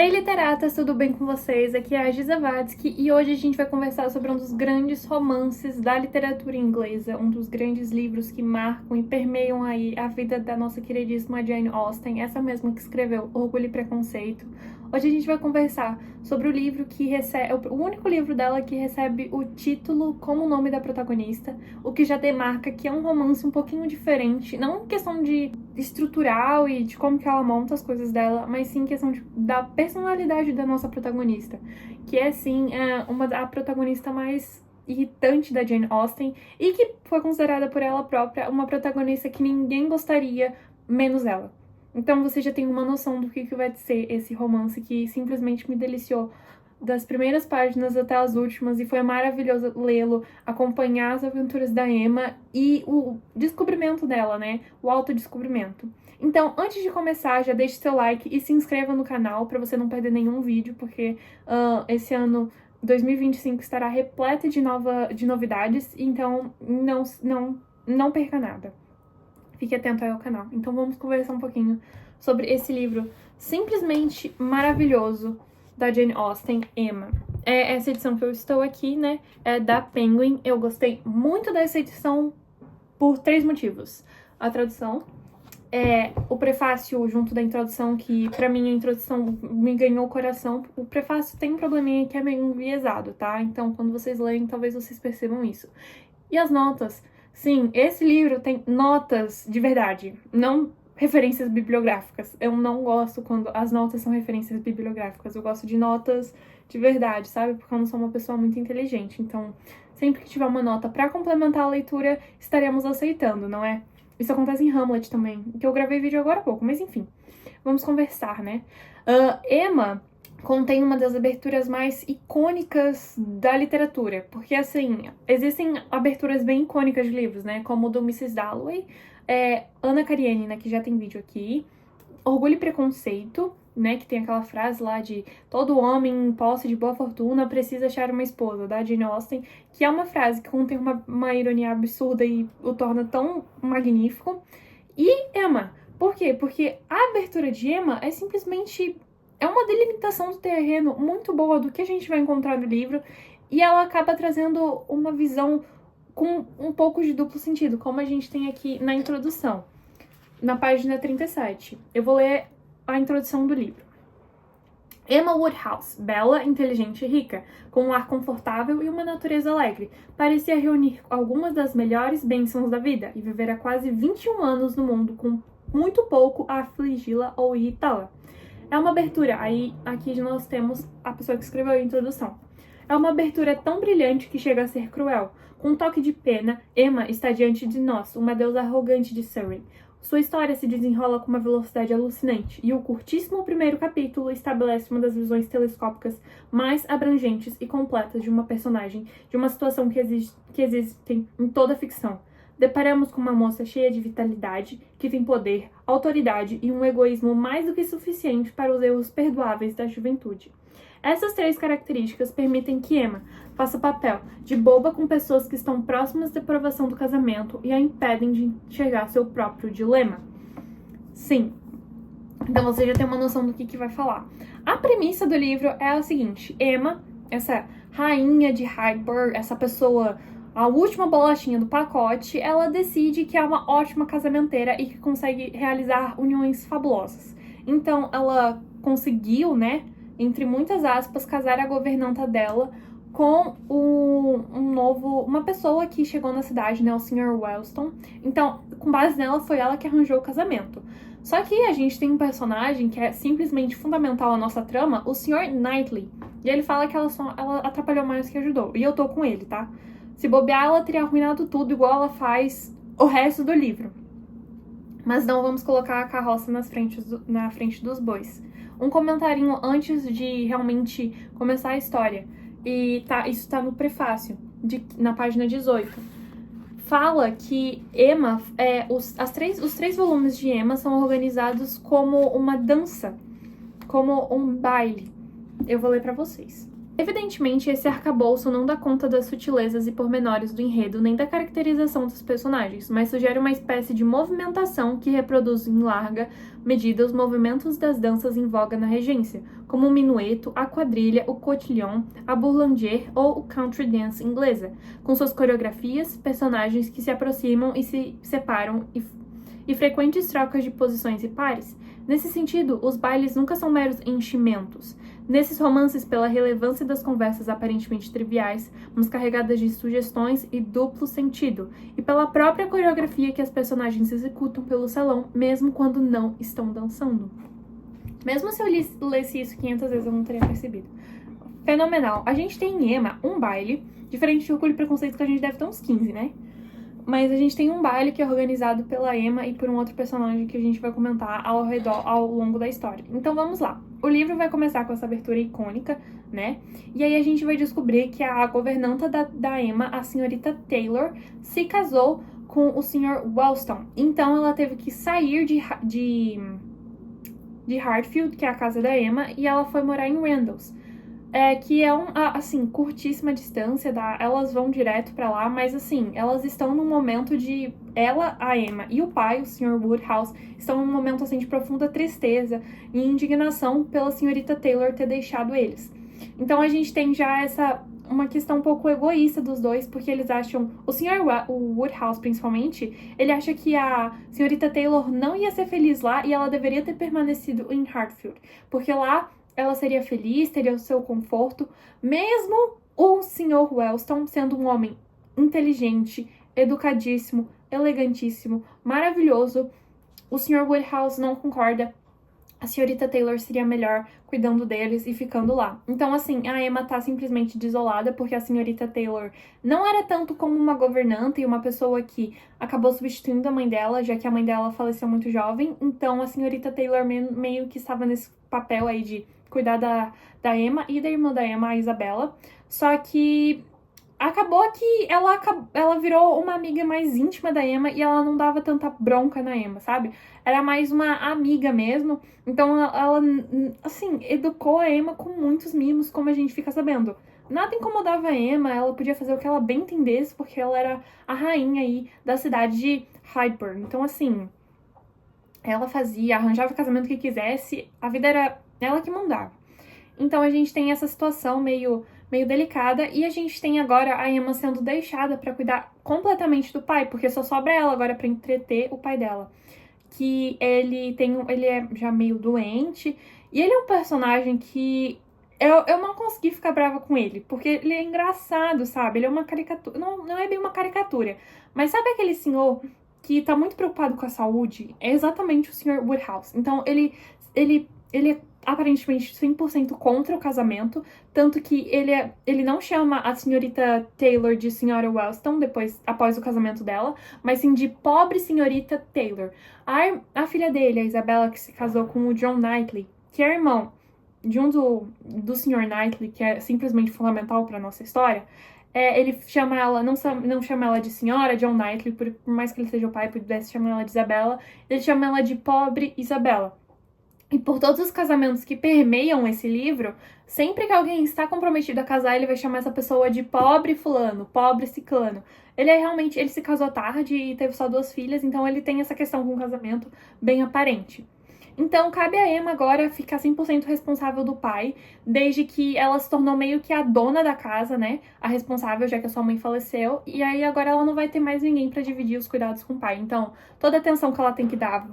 Ei, literatas, tudo bem com vocês? Aqui é a Giza Vadsky e hoje a gente vai conversar sobre um dos grandes romances da literatura inglesa, um dos grandes livros que marcam e permeiam aí a vida da nossa queridíssima Jane Austen, essa mesma que escreveu Orgulho e Preconceito. Hoje a gente vai conversar sobre o livro que recebe, o único livro dela que recebe o título como nome da protagonista, o que já demarca que é um romance um pouquinho diferente, não em questão de estrutural e de como que ela monta as coisas dela, mas sim em questão da personalidade da nossa protagonista, que é sim a protagonista mais irritante da Jane Austen e que foi considerada por ela própria uma protagonista que ninguém gostaria, menos ela. Então você já tem uma noção do que vai ser esse romance que simplesmente me deliciou das primeiras páginas até as últimas, e foi maravilhoso lê-lo, acompanhar as aventuras da Emma e o descobrimento dela, né? O autodescobrimento. Então, antes de começar, já deixe seu like e se inscreva no canal para você não perder nenhum vídeo, porque esse ano 2025 estará repleto de novidades, então não perca nada. Fique atento aí ao canal. Então vamos conversar um pouquinho sobre esse livro simplesmente maravilhoso da Jane Austen, Emma. Essa edição que eu estou aqui, né, é da Penguin. Eu gostei muito dessa edição por 3 motivos. A tradução, o prefácio junto da introdução, que pra mim a introdução me ganhou o coração. O prefácio tem um probleminha que é meio enviesado, tá? Então quando vocês leem, talvez vocês percebam isso. E as notas. Sim, esse livro tem notas de verdade, não referências bibliográficas. Eu não gosto quando as notas são referências bibliográficas. Eu gosto de notas de verdade, sabe? Porque eu não sou uma pessoa muito inteligente. Então, sempre que tiver uma nota pra complementar a leitura, estaremos aceitando, não é? Isso acontece em Hamlet também, que eu gravei vídeo agora há pouco, mas enfim. Vamos conversar, né? Emma contém uma das aberturas mais icônicas da literatura, porque, assim, existem aberturas bem icônicas de livros, né, como o do Mrs. Dalloway, Ana Karenina, que já tem vídeo aqui, Orgulho e Preconceito, né, que tem aquela frase lá de todo homem em posse de boa fortuna precisa achar uma esposa, da Jane Austen, que é uma frase que contém uma ironia absurda e o torna tão magnífico. E Emma, por quê? Porque a abertura de Emma é simplesmente uma delimitação do terreno muito boa do que a gente vai encontrar no livro, e ela acaba trazendo uma visão com um pouco de duplo sentido, como a gente tem aqui na introdução, na página 37. Eu vou ler a introdução do livro. Emma Woodhouse, bela, inteligente e rica, com um ar confortável e uma natureza alegre, parecia reunir algumas das melhores bênçãos da vida e viver há quase 21 anos no mundo com muito pouco a afligi-la ou irritá-la. É uma abertura, aqui nós temos a pessoa que escreveu a introdução. É uma abertura tão brilhante que chega a ser cruel. Com um toque de pena, Emma está diante de nós, uma deusa arrogante de Surrey. Sua história se desenrola com uma velocidade alucinante, e o curtíssimo primeiro capítulo estabelece uma das visões telescópicas mais abrangentes e completas de uma personagem, de uma situação que existem em toda a ficção. Deparamos com uma moça cheia de vitalidade, que tem poder, autoridade e um egoísmo mais do que suficiente para os erros perdoáveis da juventude. Essas 3 características permitem que Emma faça papel de boba com pessoas que estão próximas da aprovação do casamento e a impedem de enxergar seu próprio dilema. Sim. Então você já tem uma noção do que vai falar. A premissa do livro é a seguinte: Emma, essa rainha de Highbury, essa pessoa, a última bolachinha do pacote, ela decide que é uma ótima casamenteira e que consegue realizar uniões fabulosas. Então ela conseguiu, né, entre muitas aspas, casar a governanta dela com uma pessoa que chegou na cidade, né, o Sr. Wellston. Então, com base nela, foi ela que arranjou o casamento. Só que a gente tem um personagem que é simplesmente fundamental à nossa trama, o Sr. Knightley. E ele fala que ela atrapalhou mais do que ajudou. E eu tô com ele, tá? Se bobear, ela teria arruinado tudo, igual ela faz o resto do livro. Mas não vamos colocar a carroça na frente dos bois. Um comentarinho antes de realmente começar a história. E isso tá no prefácio, na página 18. Fala que Emma, os 3 volumes de Emma são organizados como uma dança, como um baile. Eu vou ler pra vocês. Evidentemente, esse arcabouço não dá conta das sutilezas e pormenores do enredo nem da caracterização dos personagens, mas sugere uma espécie de movimentação que reproduz em larga medida os movimentos das danças em voga na regência, como o minueto, a quadrilha, o cotillon, a bourlangier ou o country dance inglesa, com suas coreografias, personagens que se aproximam e se separam e frequentes trocas de posições e pares. Nesse sentido, os bailes nunca são meros enchimentos. Nesses romances, pela relevância das conversas aparentemente triviais, mas carregadas de sugestões e duplo sentido, e pela própria coreografia que as personagens executam pelo salão, mesmo quando não estão dançando. Mesmo se eu lesse isso 500 vezes, eu não teria percebido. Fenomenal. A gente tem em Emma um baile, diferente de Orgulho e Preconceito, que a gente deve ter uns 15, né? Mas a gente tem um baile que é organizado pela Emma e por um outro personagem que a gente vai comentar ao longo da história. Então vamos lá. O livro vai começar com essa abertura icônica, né? E aí a gente vai descobrir que a governanta da Emma, a senhorita Taylor, se casou com o Sr. Wellstone. Então ela teve que sair de Hartfield, que é a casa da Emma, e ela foi morar em Randalls. Que é assim, curtíssima distância, elas vão direto pra lá, mas assim, elas estão num momento de, a Emma e o pai, o Sr. Woodhouse, estão num momento assim de profunda tristeza e indignação pela senhorita Taylor ter deixado eles. Então a gente tem já uma questão um pouco egoísta dos dois, porque eles acham, o Woodhouse principalmente, ele acha que a senhorita Taylor não ia ser feliz lá e ela deveria ter permanecido em Hartfield, porque lá ela seria feliz, teria o seu conforto, mesmo o Sr. Wellstone sendo um homem inteligente, educadíssimo, elegantíssimo, maravilhoso. O Sr. Woodhouse não concorda. A senhorita Taylor seria melhor cuidando deles e ficando lá. Então, assim, a Emma tá simplesmente desolada porque a senhorita Taylor não era tanto como uma governanta e uma pessoa que acabou substituindo a mãe dela, já que a mãe dela faleceu muito jovem. Então, a senhorita Taylor meio que estava nesse papel aí de cuidar da Emma e da irmã da Emma, a Isabella. Só que acabou que ela virou uma amiga mais íntima da Emma e ela não dava tanta bronca na Emma, sabe? Era mais uma amiga mesmo. Então ela assim, educou a Emma com muitos mimos, como a gente fica sabendo. Nada incomodava a Emma, ela podia fazer o que ela bem entendesse, porque ela era a rainha aí da cidade de Hydeburn. Então, assim, ela arranjava o casamento que quisesse, a vida era ela que mandava. Então a gente tem essa situação meio delicada, e a gente tem agora a Emma sendo deixada pra cuidar completamente do pai, porque só sobra ela agora pra entreter o pai dela. Que ele é já meio doente, e ele é um personagem que eu não consegui ficar brava com ele, porque ele é engraçado, sabe? Ele é uma caricatura, não é bem uma caricatura, mas sabe aquele senhor que tá muito preocupado com a saúde? É exatamente o Sr. Woodhouse. Então ele é aparentemente 100% contra o casamento, tanto que ele não chama a senhorita Taylor de senhora Wellstone após o casamento dela, mas sim de pobre senhorita Taylor. A filha dele, a Isabella, que se casou com o John Knightley, que é irmão de do Sr. Knightley, que é simplesmente fundamental para nossa história, ele chama ela, não chama ela de senhora John Knightley, por mais que ele seja o pai, pudesse chamar ela de Isabella, ele chama ela de pobre Isabella. E por todos os casamentos que permeiam esse livro, sempre que alguém está comprometido a casar, ele vai chamar essa pessoa de pobre fulano, pobre ciclano. Ele se casou tarde e teve só 2 filhas, então ele tem essa questão com o casamento bem aparente. Então, cabe a Emma agora ficar 100% responsável do pai, desde que ela se tornou meio que a dona da casa, né? A responsável, já que a sua mãe faleceu. E aí agora ela não vai ter mais ninguém para dividir os cuidados com o pai. Então, toda a atenção que ela tem que dar,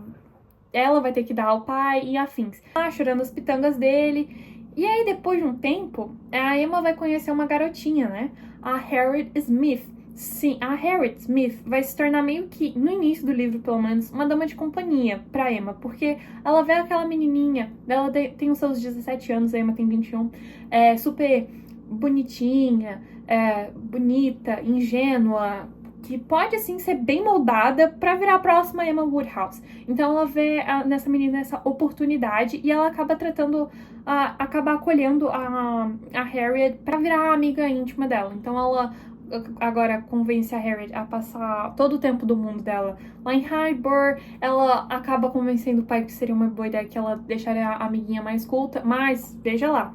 ela vai ter que dar ao pai e afins. Tá chorando as pitangas dele. E aí, depois de um tempo, a Emma vai conhecer uma garotinha, né? A Harriet Smith. Sim, a Harriet Smith vai se tornar meio que, no início do livro pelo menos, uma dama de companhia pra Emma, porque ela vê aquela menininha, ela tem os seus 17 anos, a Emma tem 21, super bonitinha, bonita, ingênua, que pode, assim, ser bem moldada pra virar a próxima Emma Woodhouse. Então ela vê nessa menina essa oportunidade e ela acaba acaba acolhendo a Harriet pra virar a amiga íntima dela. Então ela agora convence a Harriet a passar todo o tempo do mundo dela lá em Hydeburn. Ela acaba convencendo o pai que seria uma boa ideia que ela deixaria a amiguinha mais culta, mas veja lá,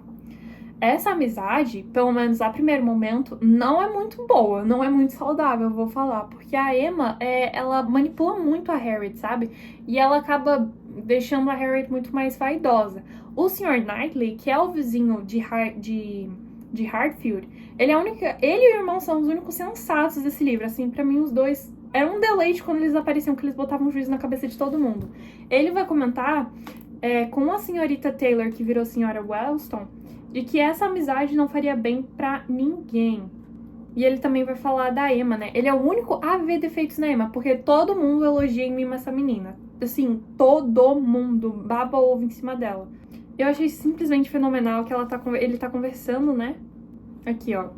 Essa amizade, pelo menos a primeiro momento, não é muito boa, não é muito saudável, eu vou falar. Porque a Emma, ela manipula muito a Harriet, sabe? E ela acaba deixando a Harriet muito mais vaidosa. O Sr. Knightley, que é o vizinho de Hartfield, ele e o irmão são os únicos sensatos desse livro. Assim, pra mim, os dois... Era um deleite quando eles apareciam, que eles botavam um juízo na cabeça de todo mundo. Ele vai comentar com a senhorita Taylor, que virou senhora Wellston, de que essa amizade não faria bem pra ninguém. E ele também vai falar da Emma, né? Ele é o único a ver defeitos na Emma, porque todo mundo elogia e mima essa menina. Assim, todo mundo baba ovo em cima dela. Eu achei simplesmente fenomenal que ele tá conversando, né? Aqui, ó.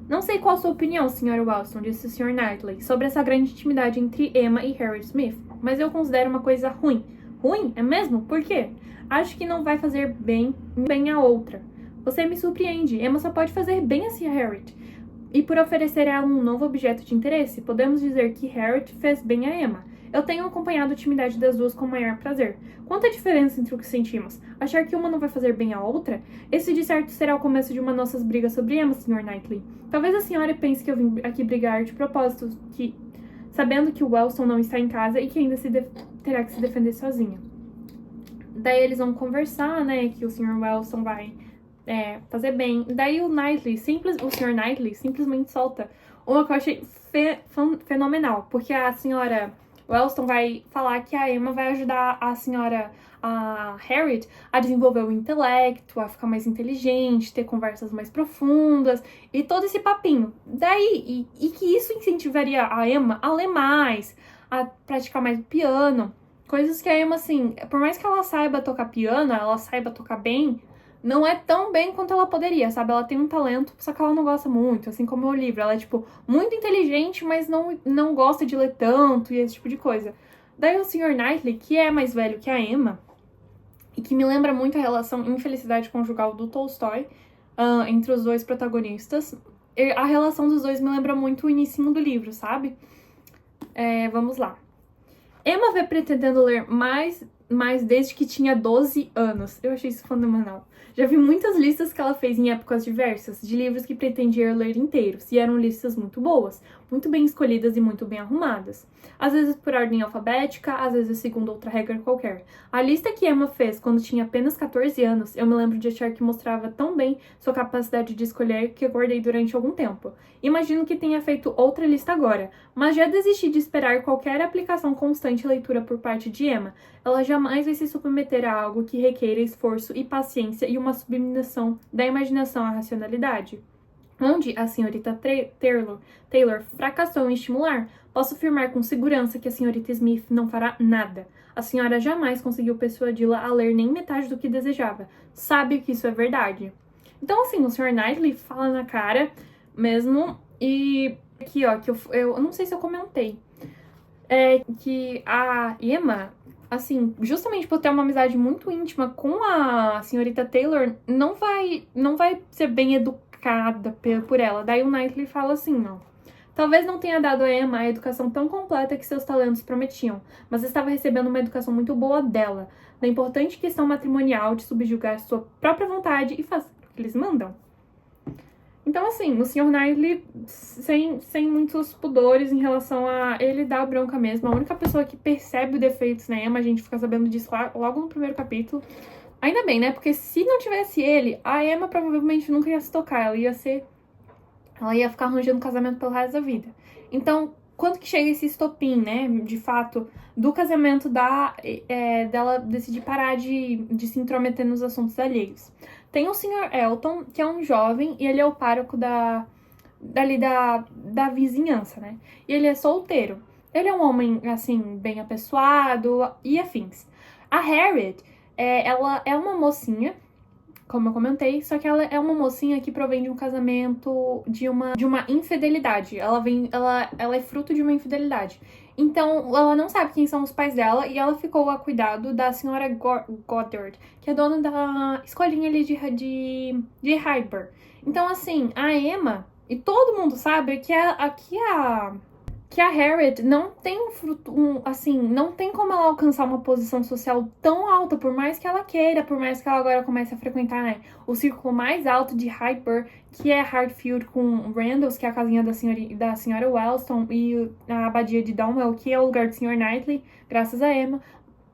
Não sei qual a sua opinião, Sra. Wellston, disse o Sr. Knightley, sobre essa grande intimidade entre Emma e Harriet Smith, mas eu considero uma coisa ruim. Ruim? É mesmo? Por quê? Acho que não vai fazer bem a outra. Você me surpreende. Emma só pode fazer bem assim a Harriet. E por oferecer a ela um novo objeto de interesse, podemos dizer que Harriet fez bem a Emma. Eu tenho acompanhado a intimidade das duas com o maior prazer. Quanta diferença entre o que sentimos? Achar que uma não vai fazer bem à outra? Esse de certo será o começo de uma nossas brigas sobre Emma, Sr. Knightley. Talvez a senhora pense que eu vim aqui brigar de propósito, sabendo que o Wellston não está em casa e que ainda terá que se defender sozinha. Daí eles vão conversar, né, que o Sr. Wellston vai fazer bem. Daí o Sr. Knightley simplesmente solta uma que eu achei fenomenal, porque a senhora Wellston vai falar que a Emma vai ajudar a Harriet a desenvolver o intelecto, a ficar mais inteligente, ter conversas mais profundas e todo esse papinho. Daí, e que isso incentivaria a Emma a ler mais, a praticar mais o piano. Coisas que a Emma, assim, por mais que ela saiba tocar piano, ela saiba tocar bem, não é tão bem quanto ela poderia, sabe? Ela tem um talento, só que ela não gosta muito, assim como o livro. Ela é, tipo, muito inteligente, mas não gosta de ler tanto e esse tipo de coisa. Daí o Sr. Knightley, que é mais velho que a Emma, e que me lembra muito a relação infelicidade conjugal do Tolstói, entre os dois protagonistas. A relação dos dois me lembra muito o inicinho do livro, sabe? Vamos lá. Emma vem pretendendo ler mais desde que tinha 12 anos. Eu achei isso fenomenal. Já vi muitas listas que ela fez em épocas diversas de livros que pretendia ler inteiros, e eram listas muito boas, muito bem escolhidas e muito bem arrumadas. Às vezes por ordem alfabética, às vezes segundo outra regra qualquer. A lista que Emma fez quando tinha apenas 14 anos, eu me lembro de achar que mostrava tão bem sua capacidade de escolher que eu guardei durante algum tempo. Imagino que tenha feito outra lista agora, mas já desisti de esperar qualquer aplicação constante e leitura por parte de Emma. Ela jamais vai se submeter a algo que requeira esforço e paciência e uma subminação da imaginação à racionalidade. Onde a senhorita Taylor fracassou em estimular, posso afirmar com segurança que a senhorita Smith não fará nada. A senhora jamais conseguiu persuadi-la a ler nem metade do que desejava. Sabe que isso é verdade. Então, assim, o Sr. Knightley fala na cara mesmo. E aqui, ó, que eu não sei se eu comentei. Que a Emma, assim, justamente por ter uma amizade muito íntima com a senhorita Taylor, não vai ser bem educada por ela. Daí o Knightley fala assim, ó. Talvez não tenha dado a Emma a educação tão completa que seus talentos prometiam, mas estava recebendo uma educação muito boa dela, da importante questão matrimonial de subjugar sua própria vontade e fazer o que eles mandam. Então, assim, o Sr. Knightley, sem muitos pudores em relação a ele dar bronca mesmo. A única pessoa que percebe os defeitos na Emma, a gente fica sabendo disso logo no primeiro capítulo. Ainda bem, né? Porque se não tivesse ele, a Emma provavelmente nunca ia se tocar. Ela ia ficar arranjando casamento pelo resto da vida. Então, quando que chega esse estopim, né? De fato, do casamento dela decidir parar de se intrometer nos assuntos alheios. Tem o Sr. Elton, que é um jovem, e ele é o pároco da vizinhança, né? E ele é solteiro. Ele é um homem, assim, bem apessoado e afins. A Harriet, ela é uma mocinha, como eu comentei, só que ela é uma mocinha que provém de um casamento de uma infidelidade. Ela é fruto de uma infidelidade. Então, ela não sabe quem são os pais dela e ela ficou a cuidado da senhora Goddard, que é dona da escolinha ali de Highbury. Então, assim, a Emma, e todo mundo sabe que que a Harriet não tem assim, não tem como ela alcançar uma posição social tão alta, por mais que ela queira, por mais que ela agora comece a frequentar, né, o círculo mais alto de Highbury, que é Hartfield com Randalls, que é a casinha da senhora Wellston, e a abadia de Donwell, que é o lugar do Sr. Knightley, graças a Emma.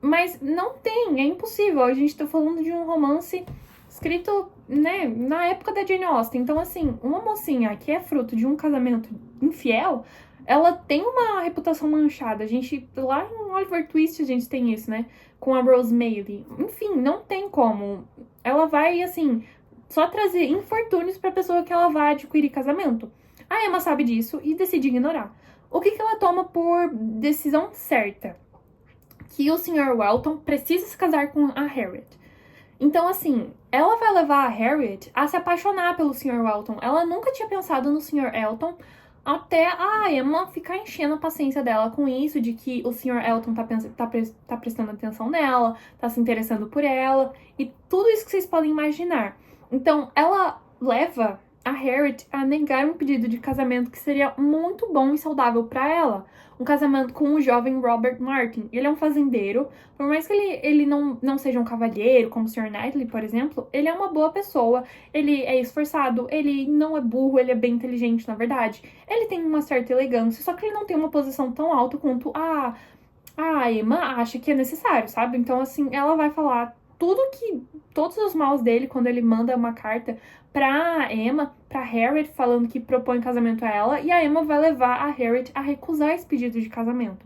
Mas não tem, é impossível. A gente tá falando de um romance escrito, né, na época da Jane Austen. Então, assim, uma mocinha que é fruto de um casamento infiel, ela tem uma reputação manchada. A gente, lá em Oliver Twist, a gente tem isso, né, com a Rose Maylie. Enfim, não tem como. Ela vai, assim, só trazer infortúnios pra pessoa que ela vai adquirir casamento. A Emma sabe disso e decide ignorar. O que ela toma por decisão certa? Que o Sr. Welton precisa se casar com a Harriet. Então, assim, ela vai levar a Harriet a se apaixonar pelo Sr. Welton. Ela nunca tinha pensado no Sr. Elton, até a Emma ficar enchendo a paciência dela com isso, de que o Sr. Elton tá prestando atenção nela, tá se interessando por ela, e tudo isso que vocês podem imaginar. Então, ela leva a Harriet a negar um pedido de casamento que seria muito bom e saudável para ela. Um casamento com o jovem Robert Martin. Ele é um fazendeiro, por mais que ele não seja um cavalheiro, como o Sr. Knightley, por exemplo, ele é uma boa pessoa, ele é esforçado, ele não é burro, ele é bem inteligente, na verdade. Ele tem uma certa elegância, só que ele não tem uma posição tão alta quanto a Emma acha que é necessário, sabe? Então, assim, ela vai falar todos os maus dele quando ele manda uma carta pra Emma, pra Harriet, falando que propõe casamento a ela, e a Emma vai levar a Harriet a recusar esse pedido de casamento.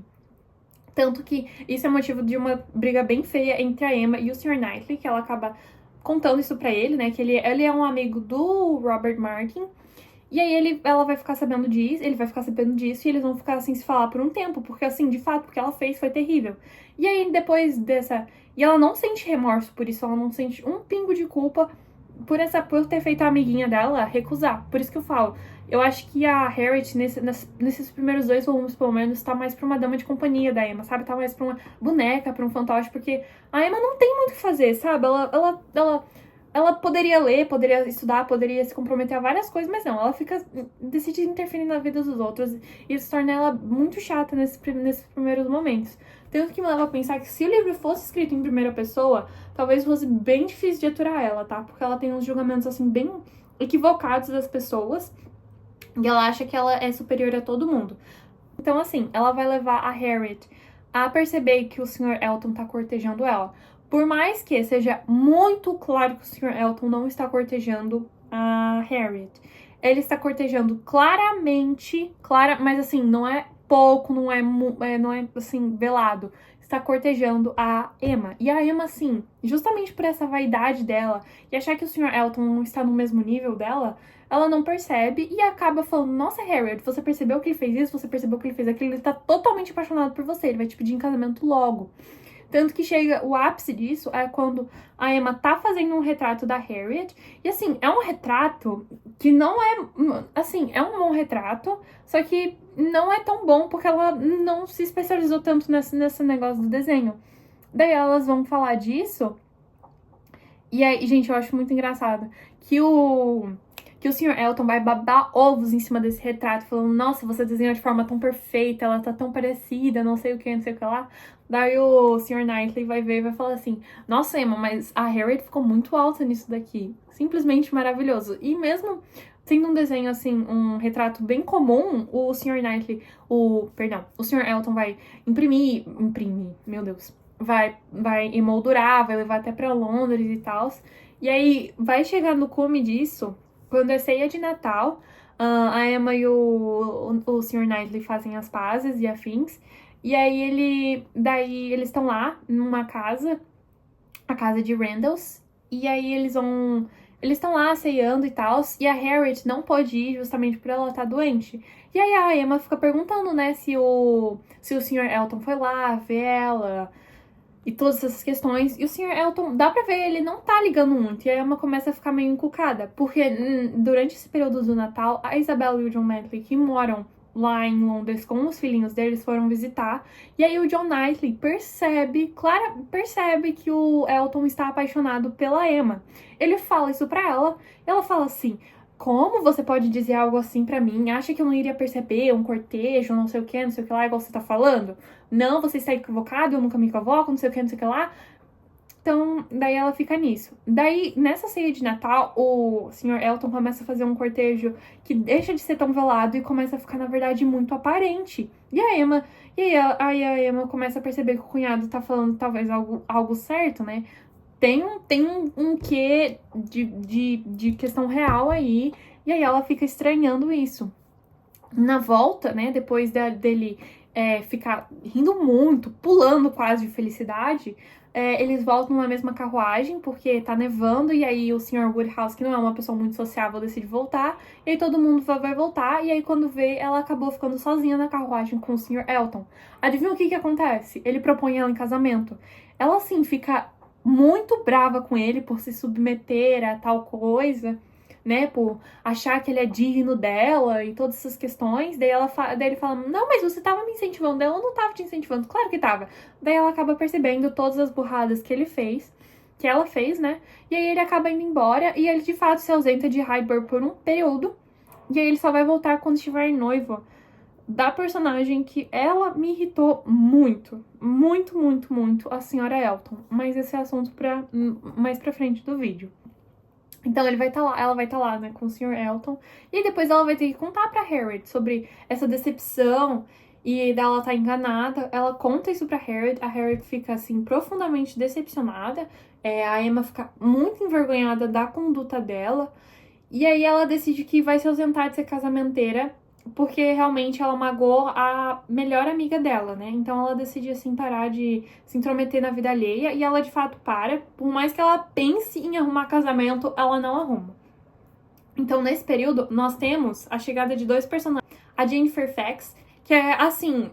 Tanto que isso é motivo de uma briga bem feia entre a Emma e o Sr. Knightley, que ela acaba contando isso pra ele, né, que ele é um amigo do Robert Martin, e aí ela vai ficar sabendo disso, ele vai ficar sabendo disso, e eles vão ficar assim se falar por um tempo, porque assim, de fato, o que ela fez foi terrível. E aí, depois dessa... E ela não sente remorso por isso, ela não sente um pingo de culpa por ter feito a amiguinha dela recusar. Por isso que eu falo, eu acho que a Harriet, nesses primeiros 2 volumes, pelo menos, tá mais pra uma dama de companhia da Emma, sabe? Tá mais pra uma boneca, pra um fantoche, porque a Emma não tem muito o que fazer, sabe? Ela poderia ler, poderia estudar, poderia se comprometer a várias coisas, mas não, ela decide interferir na vida dos outros, e isso torna ela muito chata nesses primeiros momentos. Tanto que me leva a pensar que se o livro fosse escrito em primeira pessoa, talvez fosse bem difícil de aturar ela, tá? Porque ela tem uns julgamentos, assim, bem equivocados das pessoas, e ela acha que ela é superior a todo mundo. Então, assim, ela vai levar a Harriet a perceber que o Sr. Elton tá cortejando ela. Por mais que seja muito claro que o Sr. Elton não está cortejando a Harriet. Ele está cortejando claramente, mas assim, não é pouco, não é assim, velado. Está cortejando a Emma. E a Emma, assim, justamente por essa vaidade dela e achar que o Sr. Elton não está no mesmo nível dela, ela não percebe e acaba falando: nossa, Harriet, você percebeu que ele fez isso? Você percebeu que ele fez aquilo? Ele tá totalmente apaixonado por você, ele vai te pedir em casamento logo. Tanto que chega, o ápice disso é quando a Emma tá fazendo um retrato da Harriet. E assim, é um retrato que não é... Assim, é um bom retrato, só que não é tão bom porque ela não se especializou tanto nesse negócio do desenho. Daí elas vão falar disso. E aí, gente, eu acho muito engraçado que o Sr. Elton vai babar ovos em cima desse retrato, falando: nossa, você desenhou de forma tão perfeita, ela tá tão parecida, não sei o que, não sei o que lá. Daí o Sr. Knightley vai ver e vai falar assim: nossa, Emma, mas a Harriet ficou muito alta nisso daqui. Simplesmente maravilhoso. E mesmo sendo um desenho, assim, um retrato bem comum, o Sr. Knightley, o Sr. Elton vai imprimir, meu Deus, vai emoldurar, vai levar até pra Londres e tal. E aí vai chegar no cume disso, quando é ceia de Natal, a Emma e o Sr. Knightley fazem as pazes e afins. E aí eles estão lá numa casa, a casa de Randalls. E aí eles estão lá ceando e tal. E a Harriet não pode ir justamente por ela estar doente. E aí a Emma fica perguntando, né, se o Sr. Elton foi lá ver ela e todas essas questões. E o Sr. Elton, dá pra ver, ele não tá ligando muito. E a Emma começa a ficar meio encucada. Porque durante esse período do Natal, a Isabel e o John Knightley, que moram lá em Londres com os filhinhos deles, foram visitar. E aí o John Knightley percebe que o Elton está apaixonado pela Emma. Ele fala isso pra ela. Ela fala assim: como você pode dizer algo assim pra mim? Acha que eu não iria perceber um cortejo, não sei o que, não sei o que lá, igual você tá falando? Não, você está equivocado, eu nunca me equivoco, não sei o que, não sei o que lá. Então, daí ela fica nisso. Daí, nessa ceia de Natal, o Sr. Elton começa a fazer um cortejo que deixa de ser tão velado e começa a ficar, na verdade, muito aparente. E a Emma, aí a Emma começa a perceber que o cunhado tá falando talvez algo certo, né? Tem um quê de questão real aí, e aí ela fica estranhando isso. Na volta, né, depois dele ficar rindo muito, pulando quase de felicidade, eles voltam na mesma carruagem, porque tá nevando, e aí o Sr. Woodhouse, que não é uma pessoa muito sociável, decide voltar, e aí todo mundo vai voltar, e aí quando vê, ela acabou ficando sozinha na carruagem com o Sr. Elton. Adivinha o que acontece? Ele propõe ela em casamento. Ela, assim, fica muito brava com ele por se submeter a tal coisa, né, por achar que ele é digno dela e todas essas questões. Daí ele fala, não, mas você tava me incentivando. Daí eu não tava te incentivando. Claro que tava. Daí ela acaba percebendo todas as burradas que ela fez, né? E aí ele acaba indo embora e ele de fato se ausenta de Highbury por um período. E aí ele só vai voltar quando estiver noivo da personagem que ela me irritou muito. Muito, muito, muito, a senhora Elton. Mas esse é assunto mais pra frente do vídeo. Então ele vai estar lá, ela vai estar lá, né, com o Sr. Elton. E depois ela vai ter que contar pra Harriet sobre essa decepção e dela tá enganada. Ela conta isso pra Harriet, a Harriet fica, assim, profundamente decepcionada. A Emma fica muito envergonhada da conduta dela. E aí ela decide que vai se ausentar de ser casamenteira, porque realmente ela magoou a melhor amiga dela, né? Então ela decide, assim, parar de se intrometer na vida alheia, e ela de fato para. Por mais que ela pense em arrumar casamento, ela não arruma. Então, nesse período, nós temos a chegada de dois personagens. A Jane Fairfax, que é, assim,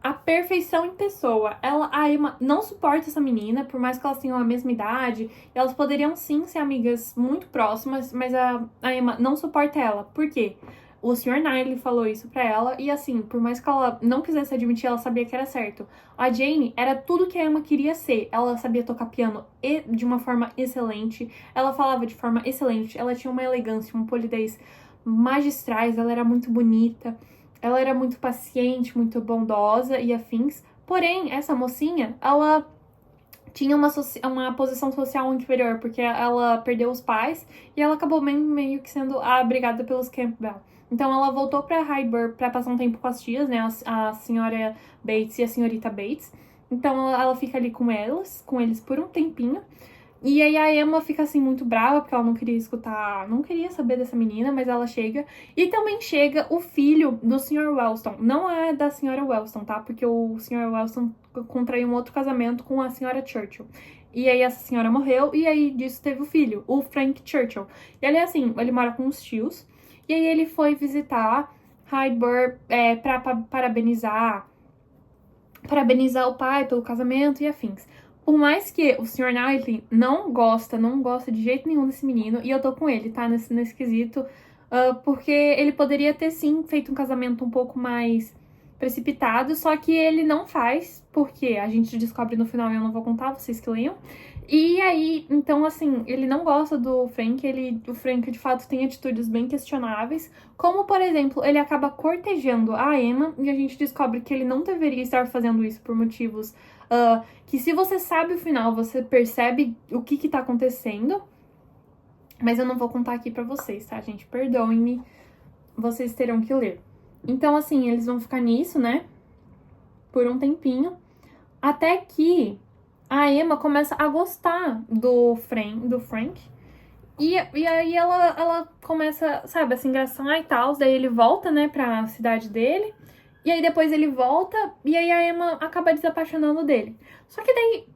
a perfeição em pessoa. A Emma não suporta essa menina, por mais que elas tenham a mesma idade. Elas poderiam, sim, ser amigas muito próximas, mas a Emma não suporta ela. Por quê? O Sr. Knightley falou isso pra ela, e assim, por mais que ela não quisesse admitir, ela sabia que era certo. A Jane era tudo que a Emma queria ser. Ela sabia tocar piano de uma forma excelente, ela falava de forma excelente, ela tinha uma elegância, uma polidez magistrais, ela era muito bonita, ela era muito paciente, muito bondosa e afins. Porém, essa mocinha, ela tinha uma posição social inferior, porque ela perdeu os pais e ela acabou meio que sendo abrigada pelos Campbell. Então ela voltou pra Highbury pra passar um tempo com as tias, né, a senhora Bates e a senhorita Bates. Então ela fica ali com eles por um tempinho. E aí a Emma fica, assim, muito brava, porque ela não queria escutar, não queria saber dessa menina, mas ela chega. E também chega o filho do Sr. Wellston. Não é da Sra. Wellston, tá? Porque o Sr. Wellston contraiu um outro casamento com a Sra. Churchill. E aí essa senhora morreu, e aí disso teve o filho, o Frank Churchill. E ele, assim, ele mora com os tios. E aí ele foi visitar Highbury pra parabenizar o pai pelo casamento e afins. Por mais que o Sr. Knightley não gosta de jeito nenhum desse menino, e eu tô com ele, tá, nesse quesito, porque ele poderia ter, sim, feito um casamento um pouco mais precipitado, só que ele não faz, porque a gente descobre no final, e eu não vou contar, vocês que leiam. E aí, então, assim, ele não gosta do Frank, o Frank, de fato, tem atitudes bem questionáveis, como, por exemplo, ele acaba cortejando a Emma, e a gente descobre que ele não deveria estar fazendo isso por motivos que, se você sabe o final, você percebe o que tá acontecendo, mas eu não vou contar aqui pra vocês, tá, gente? Perdoem-me, vocês terão que ler. Então, assim, eles vão ficar nisso, né, por um tempinho, até que a Emma começa a gostar do Frank. E aí ela começa, sabe, a se engraçar e tal. Daí ele volta, né, pra cidade dele. E aí depois ele volta e aí a Emma acaba desapaixonando dele. Só que daí,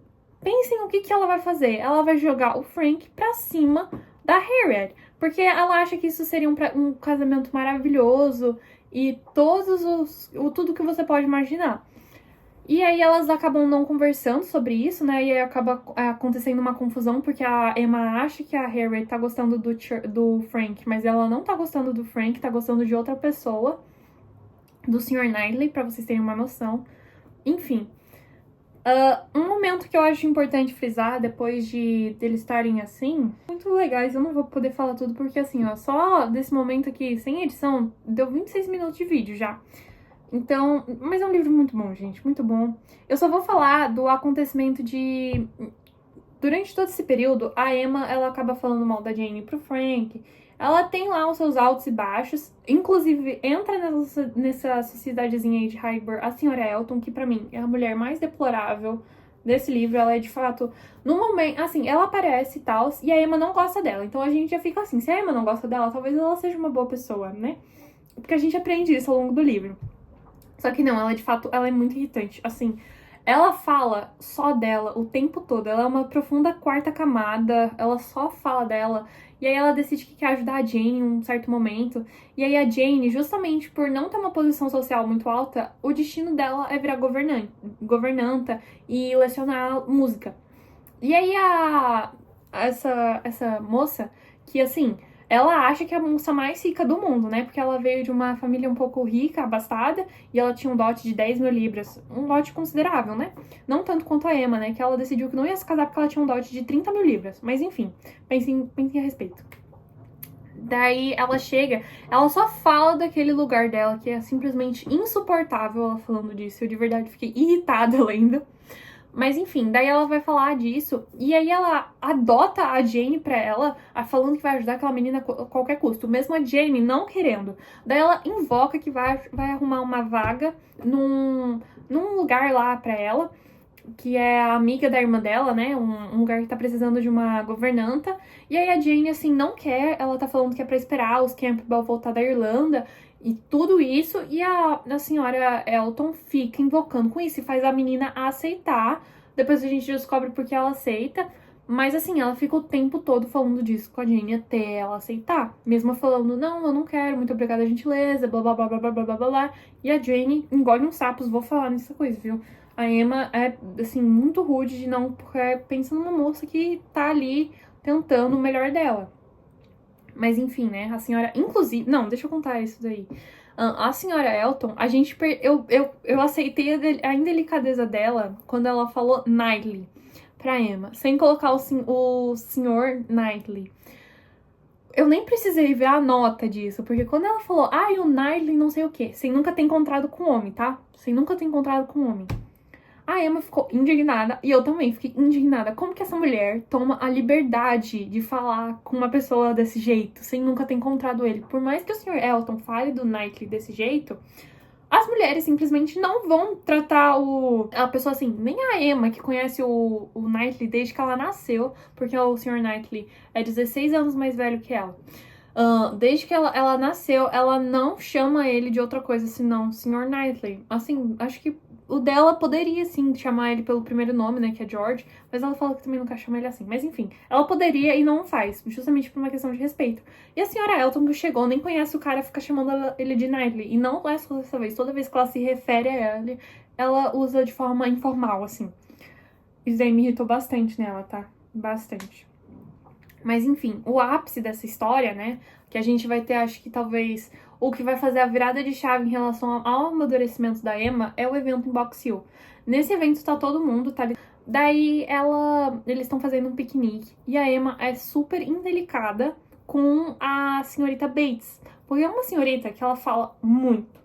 pensem o que ela vai fazer. Ela vai jogar o Frank pra cima da Harriet. Porque ela acha que isso seria um casamento maravilhoso e tudo que você pode imaginar. E aí elas acabam não conversando sobre isso, né? E aí acaba acontecendo uma confusão, porque a Emma acha que a Harriet tá gostando do Frank, mas ela não tá gostando do Frank, tá gostando de outra pessoa, do Sr. Knightley, pra vocês terem uma noção. Enfim. Um momento que eu acho importante frisar, depois de deles estarem assim, muito legais, eu não vou poder falar tudo, porque assim, ó, só desse momento aqui, sem edição, deu 26 minutos de vídeo já. Então, mas é um livro muito bom, gente, muito bom. Eu só vou falar do acontecimento de... Durante todo esse período, a Emma, ela acaba falando mal da Jane pro Frank. Ela tem lá os seus altos e baixos. Inclusive, entra nessa sociedadezinha aí de Highbury a senhora Elton, que pra mim é a mulher mais deplorável desse livro. Ela é, de fato, no momento... Assim, ela aparece e tal, e a Emma não gosta dela. Então a gente já fica assim, se a Emma não gosta dela, talvez ela seja uma boa pessoa, né? Porque a gente aprende isso ao longo do livro. Só que não, ela de fato, ela é muito irritante. Assim, ela fala só dela o tempo todo. Ela é uma profunda quarta camada. Ela só fala dela. E aí ela decide que quer ajudar a Jane em um certo momento. E aí a Jane, justamente por não ter uma posição social muito alta, o destino dela é virar governanta e lecionar música. E aí essa moça, que assim, ela acha que é a moça mais rica do mundo, né? Porque ela veio de uma família um pouco rica, abastada, e ela tinha um dote de 10 mil libras. Um dote considerável, né? Não tanto quanto a Emma, né? Que ela decidiu que não ia se casar porque ela tinha um dote de 30 mil libras. Mas enfim, pensem a respeito. Daí ela chega, ela só fala daquele lugar dela, que é simplesmente insuportável ela falando disso. Eu de verdade fiquei irritada lendo. Mas enfim, daí ela vai falar disso, e aí ela adota a Jane pra ela, falando que vai ajudar aquela menina a qualquer custo, mesmo a Jane não querendo. Daí ela invoca que vai arrumar uma vaga num lugar lá pra ela, que é a amiga da irmã dela, né? Um lugar que tá precisando de uma governanta. E aí a Jane, assim, não quer. Ela tá falando que é pra esperar os Campbell voltar da Irlanda e tudo isso. E a senhora Elton fica invocando com isso e faz a menina aceitar. Depois a gente descobre porque ela aceita. Mas assim, ela fica o tempo todo falando disso com a Jane até ela aceitar. Mesmo falando, não, eu não quero, muito obrigada, gentileza, blá blá blá blá blá blá blá blá. E a Jane engole uns sapos, vou falar nessa coisa, viu? A Emma é, assim, muito rude de não... Porque pensa numa moça que tá ali tentando o melhor dela. Mas enfim, né? A senhora... Inclusive... Não, deixa eu contar isso daí. A senhora Elton, a gente... Eu aceitei a indelicadeza dela quando ela falou Knightley pra Emma. Sem colocar o senhor Knightley. Eu nem precisei ver a nota disso, porque quando ela falou, o Knightley não sei o quê, sem nunca ter encontrado com homem, tá? Sem nunca ter encontrado com homem. A Emma ficou indignada e eu também fiquei indignada. Como que essa mulher toma a liberdade de falar com uma pessoa desse jeito, sem nunca ter encontrado ele? Por mais que o Sr. Elton fale do Knightley desse jeito, as mulheres simplesmente não vão tratar a pessoa assim. Nem a Emma, que conhece o Knightley desde que ela nasceu, porque o Sr. Knightley é 16 anos mais velho que ela. Desde que ela nasceu, ela não chama ele de outra coisa senão Sr. Knightley. Assim, acho que o dela poderia, sim, chamar ele pelo primeiro nome, né, que é George, mas ela fala que também nunca chama ele assim. Mas enfim, ela poderia e não faz, justamente por uma questão de respeito. E a senhora Elton, que chegou, nem conhece o cara, fica chamando ele de Knightley. E não é só dessa vez, toda vez que ela se refere a ele, ela usa de forma informal, assim. Isso aí me irritou bastante nela, tá? Bastante. Mas enfim, o ápice dessa história, né, que a gente vai ter, acho que talvez, o que vai fazer a virada de chave em relação ao amadurecimento da Emma é o evento em Box Hill. Nesse evento tá todo mundo, tá? Daí eles estão fazendo um piquenique e a Emma é super indelicada com a senhorita Bates, porque é uma senhorita que ela fala muito.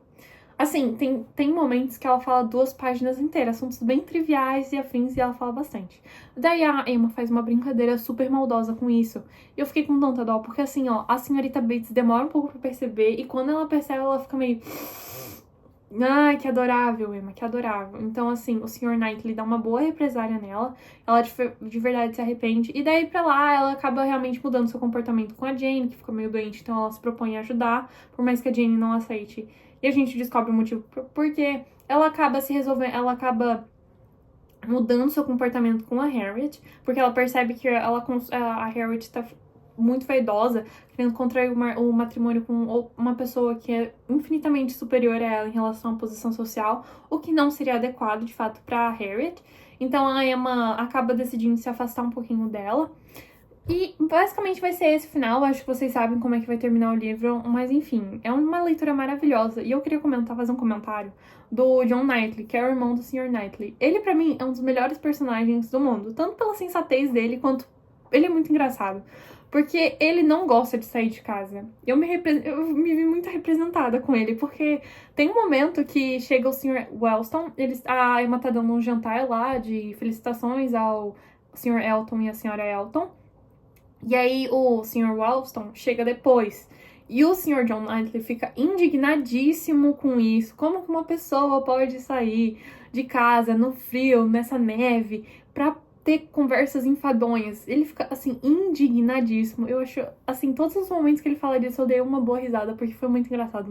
Assim, tem momentos que ela fala 2 páginas inteiras, assuntos bem triviais e afins, e ela fala bastante. Daí a Emma faz uma brincadeira super maldosa com isso. E eu fiquei com tanta dó, porque assim, ó, a senhorita Bates demora um pouco pra perceber, e quando ela percebe, ela fica meio... Ai, que adorável, Emma, que adorável. Então, assim, o Sr. Knightley dá uma boa represária nela, ela de verdade se arrepende, e daí pra lá ela acaba realmente mudando seu comportamento com a Jane, que ficou meio doente, então ela se propõe a ajudar, por mais que a Jane não aceite. E a gente descobre o motivo porque ela acaba se resolvendo, ela acaba mudando seu comportamento com a Harriet, porque ela percebe que a Harriet tá muito vaidosa, querendo contrair o matrimônio com uma pessoa que é infinitamente superior a ela em relação à posição social, o que não seria adequado, de fato, pra Harriet. Então a Emma acaba decidindo se afastar um pouquinho dela. E basicamente vai ser esse o final, acho que vocês sabem como é que vai terminar o livro, mas enfim, é uma leitura maravilhosa. E eu queria fazer um comentário do John Knightley, que é o irmão do Sr. Knightley. Ele, pra mim, é um dos melhores personagens do mundo, tanto pela sensatez dele, quanto ele é muito engraçado. Porque ele não gosta de sair de casa. Eu me vi muito representada com ele, porque tem um momento que chega o Sr. Wellston, a Emma tá dando um jantar lá de felicitações ao Sr. Elton e a Sra. Elton. E aí o Sr. Wellston chega depois. E o Sr. John Knightley fica indignadíssimo com isso. Como que uma pessoa pode sair de casa no frio, nessa neve, pra ter conversas enfadonhas? Ele fica, assim, indignadíssimo. Eu acho, assim, todos os momentos que ele fala disso, eu dei uma boa risada, porque foi muito engraçado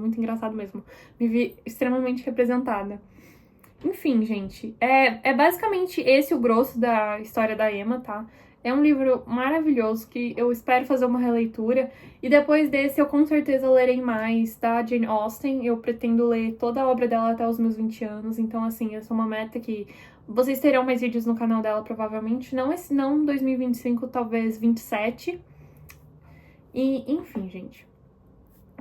mesmo. Me vi extremamente representada. Enfim, gente, é basicamente esse o grosso da história da Emma, tá? É um livro maravilhoso que eu espero fazer uma releitura. E depois desse, eu com certeza lerei mais da Jane Austen. Eu pretendo ler toda a obra dela até os meus 20 anos. Então, assim, essa é uma meta que vocês terão mais vídeos no canal dela, provavelmente. Não esse não, 2025, talvez 27. E, enfim, gente.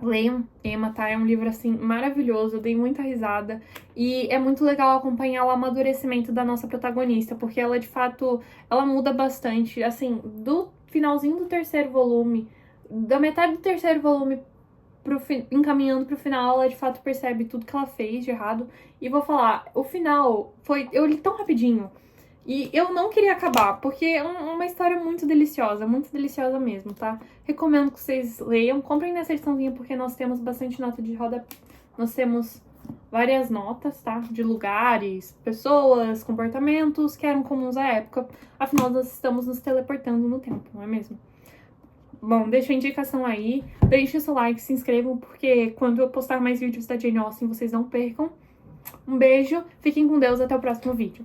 Leiam Emma, tá? É um livro, assim, maravilhoso, eu dei muita risada. E é muito legal acompanhar o amadurecimento da nossa protagonista, porque ela, de fato, ela muda bastante. Assim, do finalzinho do terceiro volume, da metade do terceiro volume encaminhando pro final, ela, de fato, percebe tudo que ela fez de errado. E vou falar, o final foi... Eu li tão rapidinho. E eu não queria acabar, porque é uma história muito deliciosa mesmo, tá? Recomendo que vocês leiam. Comprem nessa ediçãozinha, porque nós temos bastante nota de rodapé. Nós temos várias notas, tá? De lugares, pessoas, comportamentos que eram comuns à época. Afinal, nós estamos nos teleportando no tempo, não é mesmo? Bom, deixa a indicação aí. Deixem seu like, se inscrevam, porque quando eu postar mais vídeos da Jane Austen, vocês não percam. Um beijo, fiquem com Deus, até o próximo vídeo.